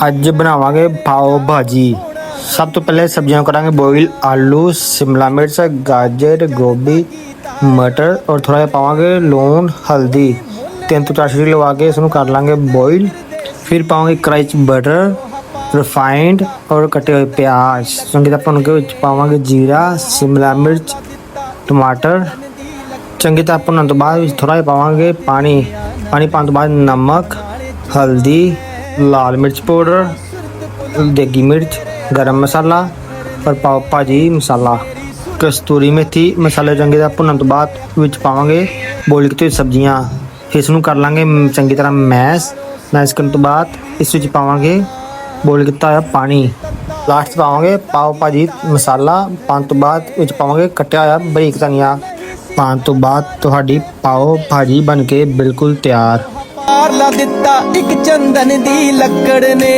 ਅੱਜ ਬਣਾਵਾਂਗੇ ਪਾਓ ਭਾਜੀ। ਸਭ ਤੋਂ ਪਹਿਲੇ ਸਬਜ਼ੀਆਂ ਕਰਾਂਗੇ ਬੋਇਲ। ਆਲੂ, शिमला मिर्च, गाजर, गोभी, मटर और थोड़ा ਜਿਹਾ ਪਾਵਾਂਗੇ ਲੂਣ, ਹਲਦੀ। 3 ਤੋਂ 4 ਸੀਟੀ ਲਵਾ ਕੇ ਇਸਨੂੰ ਕਰ ਲਾਂਗੇ ਬੋਇਲ। ਫਿਰ ਪਾਵਾਂਗੇ ਕੜਾਹੀ 'ਚ ਬਟਰ, ਰਿਫਾइंड और ਕੱਟੇ ਹੋਏ ਪਿਆਜ਼। ਚੰਗੀ ਤਰ੍ਹਾਂ ਭੁੰਨ ਕੇ ਵਿੱਚ ਪਾਵਾਂਗੇ ਜੀਰਾ, शिमला मिर्च, ਟਮਾਟਰ। ਚੰਗੀ ਤਰ੍ਹਾਂ ਭੁੰਨਣ ਤੋਂ ਬਾਅਦ ਵਿੱਚ ਥੋੜ੍ਹਾ ਜਿਹਾ ਪਾਵਾਂਗੇ ਪਾਣੀ ਪਾਉਣ ਤੋਂ ਬਾਅਦ ਨਮਕ, ਹਲਦੀ, लाल मिर्च पाउडर, देगी मिर्च, गरम मसाला और पाव भाजी मसाला, कस्तूरी मेथी मसाले चंगी तरह भुनन तो बाद विच पावांगे बॉइल कीती सब्जियां। इस नूं कर लांगे चंगी तरह मैश करन तो बाद इस विच पावांगे बॉइल कीता होया पानी। लास्ट पावांगे पाव भाजी मसाला पाउण तो बाद विच पावांगे कट्टिया होया बारीक धनिया। पाउण तो बाद तुहाडी पाव भाजी बन के बिल्कुल तैयार। ला दिता एक चंदन दी लकड़ ने।